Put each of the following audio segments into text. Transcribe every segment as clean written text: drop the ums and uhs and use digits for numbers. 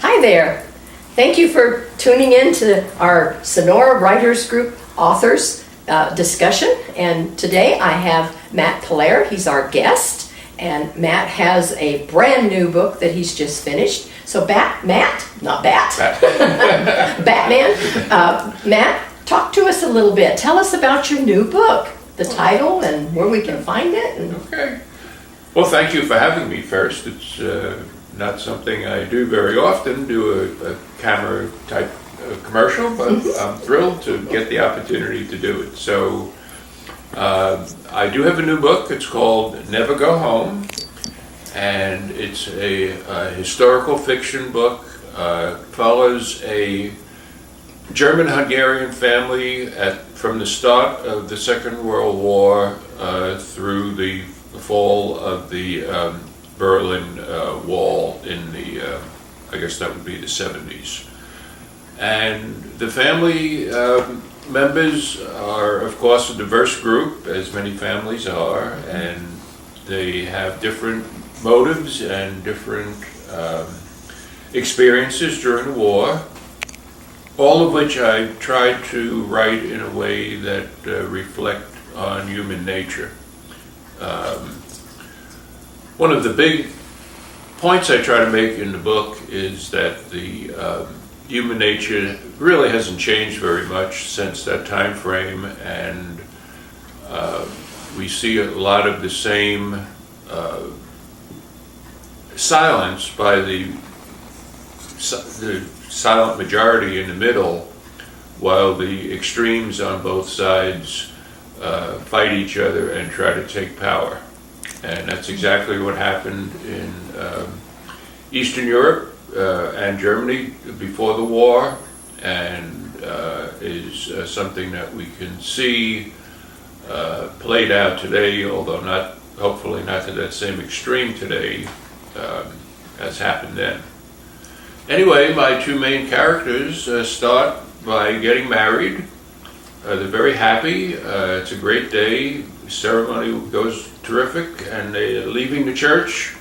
Hi there. Thank you for tuning in to our Sonora Writers Group authors discussion. And today I have Matt Peller. He's our guest. And Matt has a brand new book that he's just finished. So Batman, Matt, talk to us a little bit. Tell us about your new book, the title and where we can find it. Okay. Well, thank you for having me first. It's not something I do very often, do a camera type commercial, but I'm thrilled to get the opportunity to do it. So I do have a new book. It's called Never Go Home, and it's a historical fiction book. Follows a German-Hungarian family from the start of the Second World War through the fall of the Berlin Wall in the, I guess that would be the 70s. And the family members are, of course, a diverse group, as many families are, and they have different motives and different experiences during the war, all of which I tried to write in a way that reflect on human nature. One of the big points I try to make in the book is that the human nature really hasn't changed very much since that time frame, and we see a lot of the same silence by the silent majority in the middle, while the extremes on both sides fight each other and try to take power. And that's exactly what happened in Eastern Europe and Germany before the war, and is something that we can see played out today, although hopefully not to that same extreme today as happened then. Anyway, my two main characters start by getting married. They're very happy. It's a great day. The ceremony goes terrific, and they're leaving the church,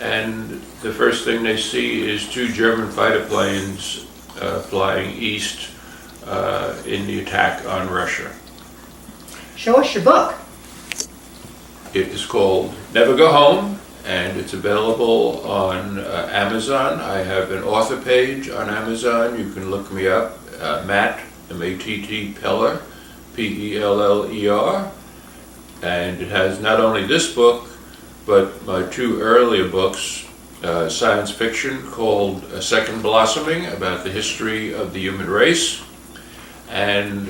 and the first thing they see is two German fighter planes flying east in the attack on Russia. Show us your book. It is called Never Go Home, and it's available on Amazon. I have an author page on Amazon. You can look me up, Matt, M-A-T-T, Peller, P-E-L-L-E-R. And it has not only this book, but my two earlier books, science fiction called Second Blossoming, about the history of the human race, and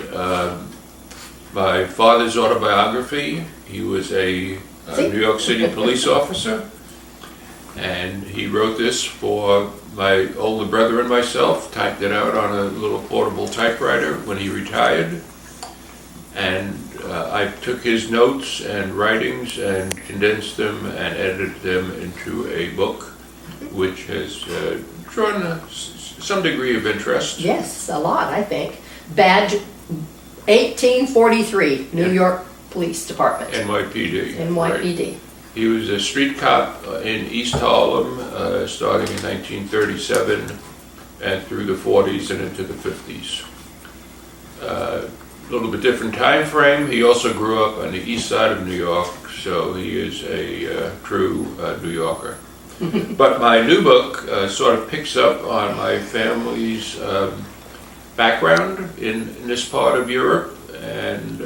my father's autobiography. He was a New York City police officer, and he wrote this for my older brother and myself, typed it out on a little portable typewriter when he retired. And I took his notes and writings and condensed them and edited them into a book, which has drawn some degree of interest. Yes, a lot, I think. Badge 1843, New York Police Department. NYPD. NYPD. Right. He was a street cop in East Harlem, starting in 1937 and through the 40s and into the 50s. A little bit different time frame. He also grew up on the east side of New York, so he is a true New Yorker. But my new book sort of picks up on my family's background in this part of Europe, and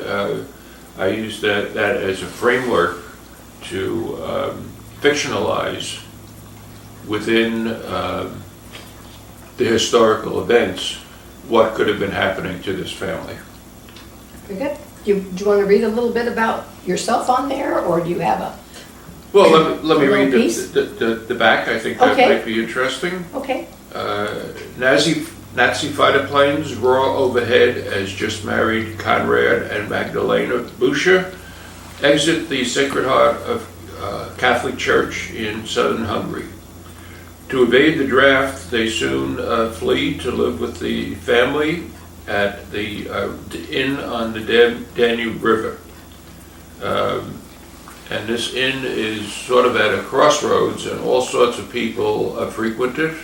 I use that as a framework to fictionalize within the historical events what could have been happening to this family. Very good. Do you want to read a little bit about yourself on there, or do you have a... Well, let me read piece? the back. I think that might be interesting. Okay. Nazi fighter planes roar overhead as just married Conrad and Magdalena Buscher exit the Sacred Heart of Catholic Church in southern Hungary. To evade the draft, they soon flee to live with the family at the inn on the Danube River. And this inn is sort of at a crossroads, and all sorts of people frequent it.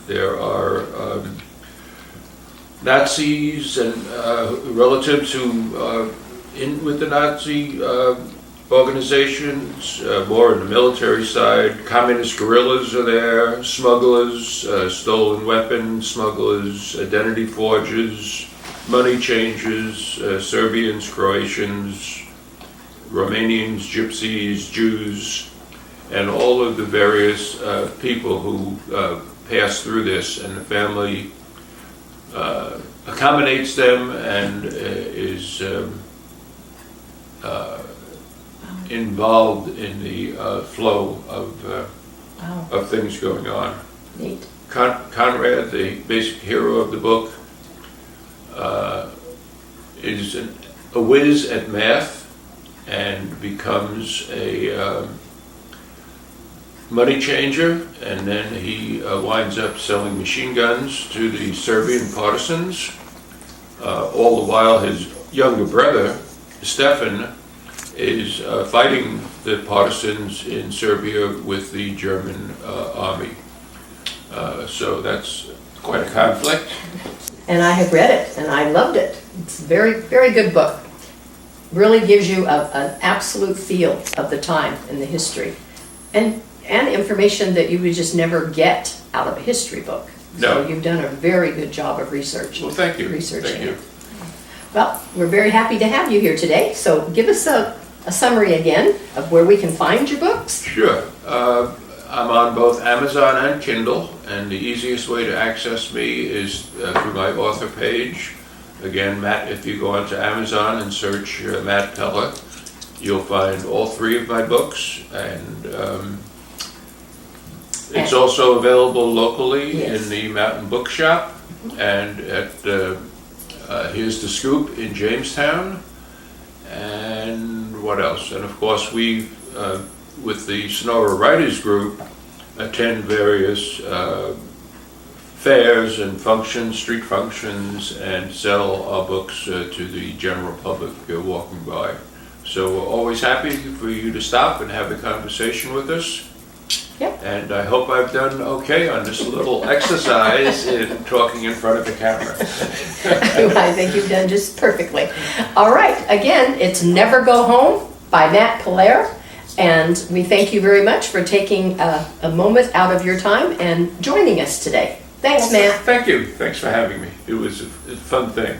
There are Nazis and relatives who are in with the Nazi organizations, more on the military side. Communist guerrillas are there, smugglers, stolen weapons smugglers, identity forgers, money changers, Serbians, Croatians, Romanians, Gypsies, Jews, and all of the various people who pass through this, and the family accommodates them and is involved in the flow of things going on. Neat. Conrad, the basic hero of the book, is a whiz at math and becomes a money changer, and then he winds up selling machine guns to the Serbian partisans. All the while his younger brother, Stefan, is fighting the partisans in Serbia with the German army. So that's quite a conflict. And I have read it, and I loved it. It's a very, very good book. Really gives you an absolute feel of the time and the history. And information that you would just never get out of a history book. No. So you've done a very good job of research. Well, thank you. Researching Thank you. it. Well, we're very happy to have you here today. So give us a summary again of where we can find your books. Sure. I'm on both Amazon and Kindle, and the easiest way to access me is through my author page. Again, Matt, if you go onto Amazon and search Matt Peller, you'll find all three of my books, and it's also available locally in the Mountain Bookshop and at Here's the Scoop in Jamestown. And what else? And of course, we, with the Sonora Writers Group, attend various fairs and functions, street functions, and sell our books to the general public walking by. So we're always happy for you to stop and have a conversation with us. Yep. And I hope I've done okay on this little exercise in talking in front of the camera. I think you've done just perfectly. All right, again, it's Never Go Home by Matt Peller, and we thank you very much for taking a moment out of your time and joining us today. Thanks, Matt. Thank you. Thanks for having me. It was a fun thing.